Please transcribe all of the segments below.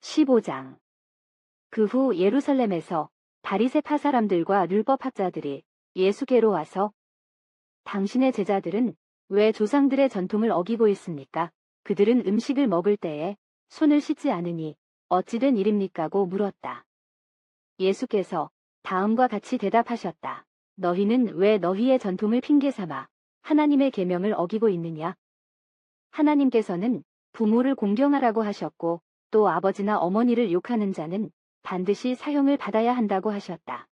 15장. 그 후 예루살렘에서 바리새파 사람들과 율법학자들이 예수께로 와서 당신의 제자들은 왜 조상들의 전통을 어기고 있습니까? 그들은 음식을 먹을 때에 손을 씻지 않으니 어찌 된 일입니까고 물었다. 예수께서 다음과 같이 대답하셨다. 너희는 왜 너희의 전통을 핑계삼아 하나님의 계명을 어기고 있느냐? 하나님께서는 부모를 공경하라고 하셨고 또 아버지나 어머니를 욕하는 자는 반드시 사형을 받아야 한다고 하셨다.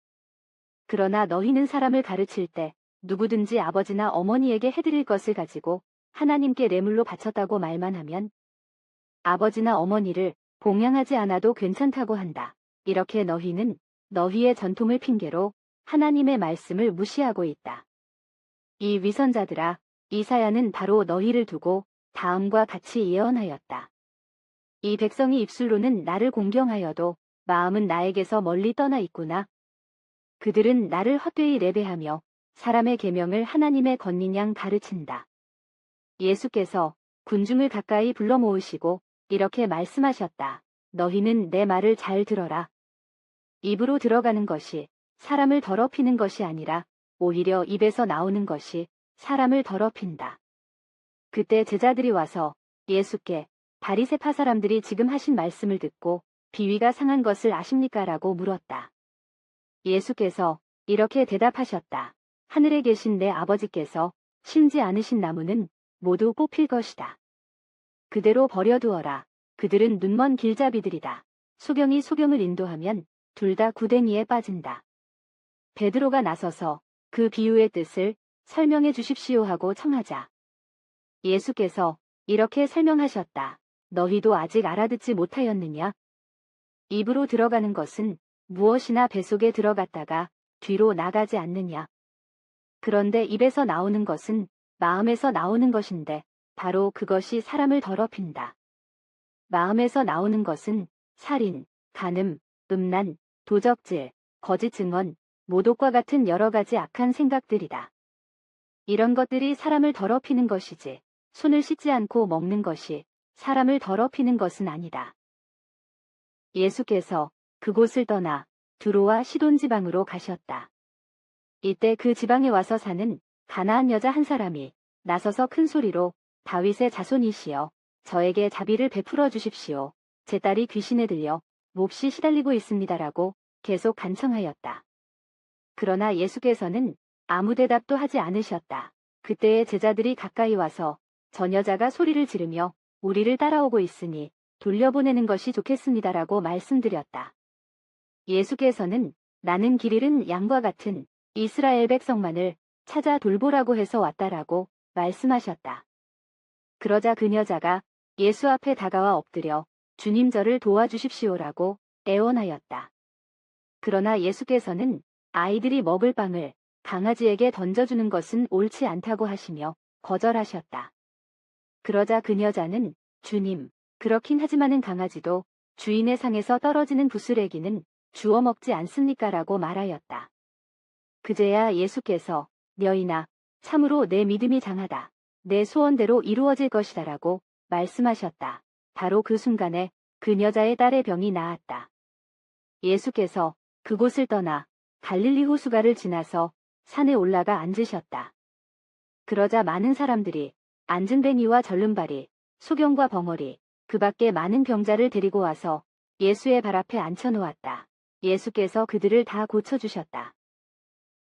그러나 너희는 사람을 가르칠 때 누구든지 아버지나 어머니에게 해드릴 것을 가지고 하나님께 뇌물로 바쳤다고 말만 하면 아버지나 어머니를 봉양하지 않아도 괜찮다고 한다. 이렇게 너희는 너희의 전통을 핑계로 하나님의 말씀을 무시하고 있다. 이 위선자들아, 이사야는 바로 너희를 두고 다음과 같이 예언하였다. 이 백성이 입술로는 나를 공경하여도 마음은 나에게서 멀리 떠나 있구나. 그들은 나를 헛되이 레배하며 사람의 계명을 하나님의 권린 양 가르친다. 예수께서 군중을 가까이 불러 모으시고 이렇게 말씀하셨다. 너희는 내 말을 잘 들어라. 입으로 들어가는 것이 사람을 더럽히는 것이 아니라 오히려 입에서 나오는 것이 사람을 더럽힌다. 그때 제자들이 와서 예수께 바리새파 사람들이 지금 하신 말씀을 듣고 비위가 상한 것을 아십니까? 라고 물었다. 예수께서 이렇게 대답하셨다. 하늘에 계신 내 아버지께서 심지 않으신 나무는 모두 뽑힐 것이다. 그대로 버려두어라. 그들은 눈먼 길잡이들이다. 소경이 소경을 인도하면 둘 다 구덩이에 빠진다. 베드로가 나서서 그 비유의 뜻을 설명해 주십시오 하고 청하자 예수께서 이렇게 설명하셨다. 너희도 아직 알아듣지 못하였느냐? 입으로 들어가는 것은 무엇이나 뱃속에 들어갔다가 뒤로 나가지 않느냐? 그런데 입에서 나오는 것은 마음에서 나오는 것인데 바로 그것이 사람을 더럽힌다. 마음에서 나오는 것은 살인, 간음, 음란, 도적질, 거짓 증언, 모독과 같은 여러 가지 악한 생각들이다. 이런 것들이 사람을 더럽히는 것이지 손을 씻지 않고 먹는 것이 사람을 더럽히는 것은 아니다. 예수께서 그곳을 떠나 두로와 시돈 지방으로 가셨다. 이때 그 지방에 와서 사는 가나안 여자 한 사람이 나서서 큰 소리로 다윗의 자손이시여 저에게 자비를 베풀어 주십시오. 제 딸이 귀신에 들려 몹시 시달리고 있습니다라고 계속 간청하였다. 그러나 예수께서는 아무 대답도 하지 않으셨다. 그때의 제자들이 가까이 와서 전 여자가 소리를 지르며 우리를 따라오고 있으니 돌려보내는 것이 좋겠습니다라고 말씀드렸다. 예수께서는 나는 길 잃은 양과 같은 이스라엘 백성만을 찾아 돌보라고 해서 왔다라고 말씀하셨다. 그러자 그 여자가 예수 앞에 다가와 엎드려 주님 저를 도와주십시오라고 애원하였다. 그러나 예수께서는 아이들이 먹을 빵을 강아지에게 던져주는 것은 옳지 않다고 하시며 거절하셨다. 그러자 그 여자는 주님, 그렇긴 하지만은 강아지도 주인의 상에서 떨어지는 부스레기는 주워 먹지 않습니까? 라고 말하였다. 그제야 예수께서 여인아, 참으로 내 믿음이 장하다. 내 소원대로 이루어질 것이다 라고 말씀하셨다. 바로 그 순간에 그 여자의 딸의 병이 나았다. 예수께서 그곳을 떠나 갈릴리 호수가를 지나서 산에 올라가 앉으셨다. 그러자 많은 사람들이 앉은 뱅이와 절름발이, 소경과 벙어리, 그 밖에 많은 병자를 데리고 와서 예수의 발 앞에 앉혀놓았다. 예수께서 그들을 다 고쳐주셨다.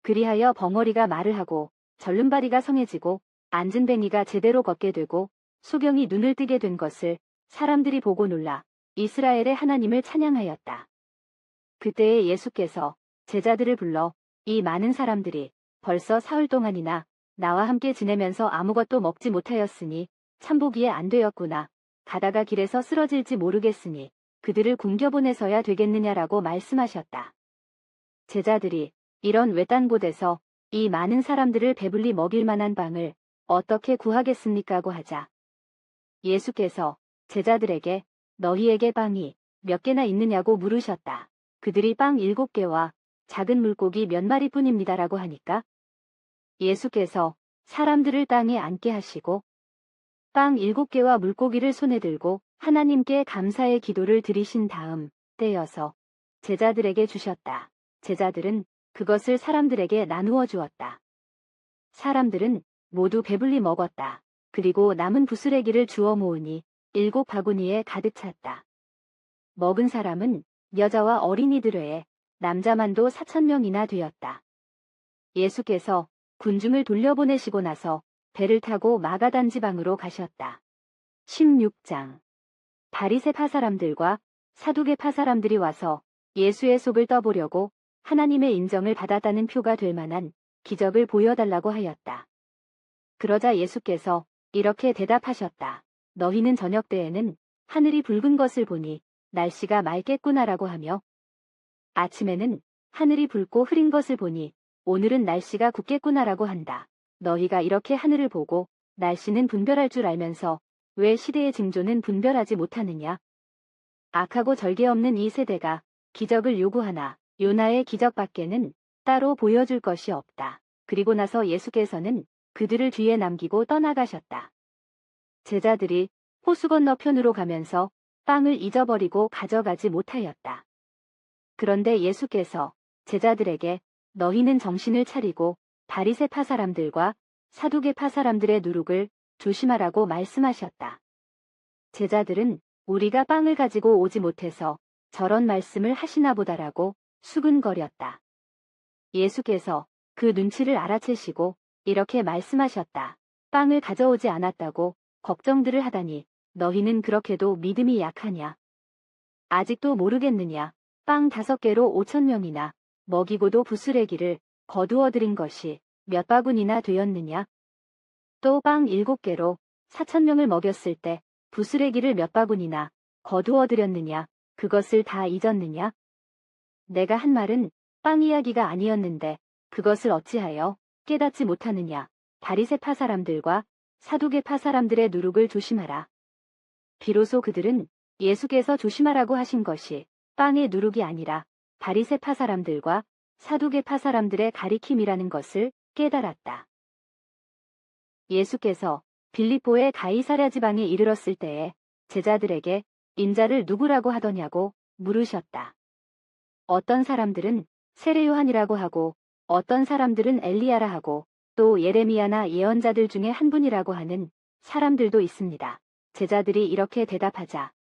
그리하여 벙어리가 말을 하고 절름발이가 성해지고 앉은 뱅이가 제대로 걷게 되고 소경이 눈을 뜨게 된 것을 사람들이 보고 놀라 이스라엘의 하나님을 찬양하였다. 그때에 예수께서 제자들을 불러 이 많은 사람들이 벌써 사흘 동안이나 나와 함께 지내면서 아무것도 먹지 못하였으니 참보기에 안 되었구나. 가다가 길에서 쓰러질지 모르겠으니 그들을 굶겨보내서야 되겠느냐라고 말씀하셨다. 제자들이 이런 외딴 곳에서 이 많은 사람들을 배불리 먹일 만한 빵을 어떻게 구하겠습니까?고 하자 예수께서 제자들에게 너희에게 빵이 몇 개나 있느냐고 물으셨다. 그들이 빵 7개와 작은 물고기 몇 마리뿐입니다라고 하니까 예수께서 사람들을 땅에 앉게 하시고 빵 7개와 물고기를 손에 들고 하나님께 감사의 기도를 드리신 다음 떼어서 제자들에게 주셨다. 제자들은 그것을 사람들에게 나누어 주었다. 사람들은 모두 배불리 먹었다. 그리고 남은 부스레기를 주워 모으니 7바구니에 가득 찼다. 먹은 사람은 여자와 어린이들 외에 남자만도 4,000명이나 되었다. 예수께서 군중을 돌려보내시고 나서 배를 타고 마가단 지방으로 가셨다. 16장. 바리새파 사람들과 사두개파 사람들이 와서 예수의 속을 떠보려고 하나님의 인정을 받았다는 표가 될 만한 기적을 보여달라고 하였다. 그러자 예수께서 이렇게 대답하셨다. 너희는 저녁 때에는 하늘이 붉은 것을 보니 날씨가 맑겠구나라고 하며 아침에는 하늘이 붉고 흐린 것을 보니 오늘은 날씨가 굽겠구나라고 한다. 너희가 이렇게 하늘을 보고 날씨는 분별할 줄 알면서 왜 시대의 징조는 분별하지 못하느냐? 악하고 절개 없는 이 세대가 기적을 요구하나 요나의 기적밖에는 따로 보여줄 것이 없다. 그리고 나서 예수께서는 그들을 뒤에 남기고 떠나가셨다. 제자들이 호수 건너편으로 가면서 빵을 잊어버리고 가져가지 못하였다. 그런데 예수께서 제자들에게 너희는 정신을 차리고 바리새파 사람들과 사두개파 사람들의 누룩을 조심하라고 말씀하셨다. 제자들은 우리가 빵을 가지고 오지 못해서 저런 말씀을 하시나 보다라고 수근거렸다. 예수께서 그 눈치를 알아채시고 이렇게 말씀하셨다. 빵을 가져오지 않았다고 걱정들을 하다니 너희는 그렇게도 믿음이 약하냐? 아직도 모르겠느냐? 빵 5개로 5,000명이나 먹이고도 부스레기를 거두어들인 것이 몇 바구니나 되었느냐? 또 빵 7개로 4,000명을 먹였을 때 부스레기를 몇 바구니나 거두어들였느냐? 그것을 다 잊었느냐? 내가 한 말은 빵 이야기가 아니었는데 그것을 어찌하여 깨닫지 못하느냐? 바리새파 사람들과 사두개파 사람들의 누룩을 조심하라. 비로소 그들은 예수께서 조심하라고 하신 것이 빵의 누룩이 아니라 바리새파 사람들과 사두개파 사람들의 가리킴이라는 것을 깨달았다. 예수께서 빌립보의 가이사랴 지방에 이르렀을 때에 제자들에게 인자를 누구라고 하더냐고 물으셨다. 어떤 사람들은 세례 요한이라고 하고 어떤 사람들은 엘리야라 하고 또 예레미야나 예언자들 중에 한 분이라고 하는 사람들도 있습니다. 제자들이 이렇게 대답하자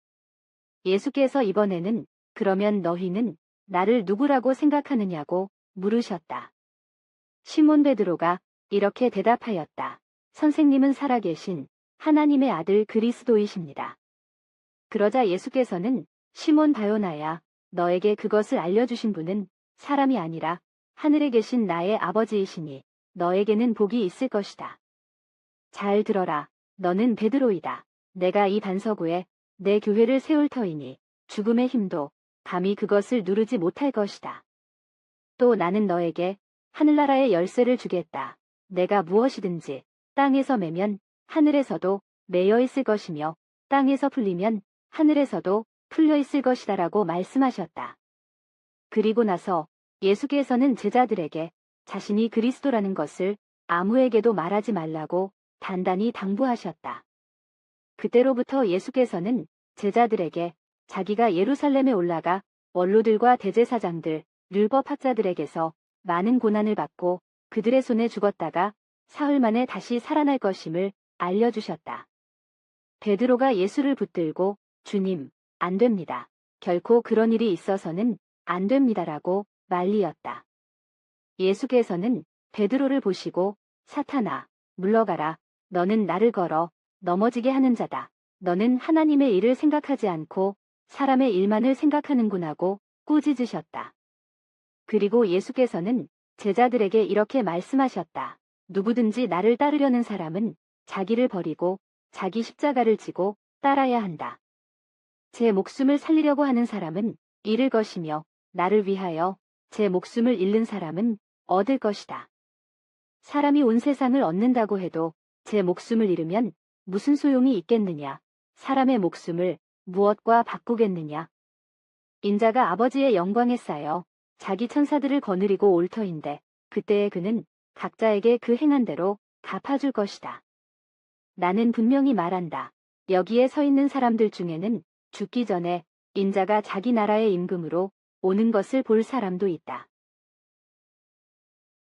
예수께서 이번에는 그러면 너희는 나를 누구라고 생각하느냐고 물으셨다. 시몬 베드로가 이렇게 대답하였다. 선생님은 살아계신 하나님의 아들 그리스도이십니다. 그러자 예수께서는 시몬 바요나야 너에게 그것을 알려주신 분은 사람이 아니라 하늘에 계신 나의 아버지이시니 너에게는 복이 있을 것이다. 잘 들어라. 너는 베드로이다. 내가 이 반석 위에 내 교회를 세울 터이니 죽음의 힘도 감히 그것을 누르지 못할 것이다. 또 나는 너에게 하늘나라의 열쇠를 주겠다. 내가 무엇이든지 땅에서 매면 하늘에서도 매여 있을 것이며 땅에서 풀리면 하늘에서도 풀려 있을 것이다라고 말씀하셨다. 그리고 나서 예수께서는 제자들에게 자신이 그리스도라는 것을 아무에게도 말하지 말라고 단단히 당부하셨다. 그때로부터 예수께서는 제자들에게 자기가 예루살렘에 올라가 원로들과 대제사장들, 율법학자들에게서 많은 고난을 받고 그들의 손에 죽었다가 사흘 만에 다시 살아날 것임을 알려주셨다. 베드로가 예수를 붙들고 주님, 안 됩니다. 결코 그런 일이 있어서는 안 됩니다라고 말리었다. 예수께서는 베드로를 보시고 사탄아, 물러가라. 너는 나를 걸어 넘어지게 하는 자다. 너는 하나님의 일을 생각하지 않고 사람의 일만을 생각하는군 하고 꾸짖으셨다. 그리고 예수께서는 제자들에게 이렇게 말씀하셨다. 누구든지 나를 따르려는 사람은 자기를 버리고 자기 십자가를 지고 따라야 한다. 제 목숨을 살리려고 하는 사람은 잃을 것이며 나를 위하여 제 목숨을 잃는 사람은 얻을 것이다. 사람이 온 세상을 얻는다고 해도 제 목숨을 잃으면 무슨 소용이 있겠느냐? 사람의 목숨을 무엇과 바꾸겠느냐? 인자가 아버지의 영광에 쌓여 자기 천사들을 거느리고 올 터인데 그때에 그는 각자에게 그 행한 대로 갚아줄 것이다. 나는 분명히 말한다. 여기에 서 있는 사람들 중에는 죽기 전에 인자가 자기 나라의 임금으로 오는 것을 볼 사람도 있다.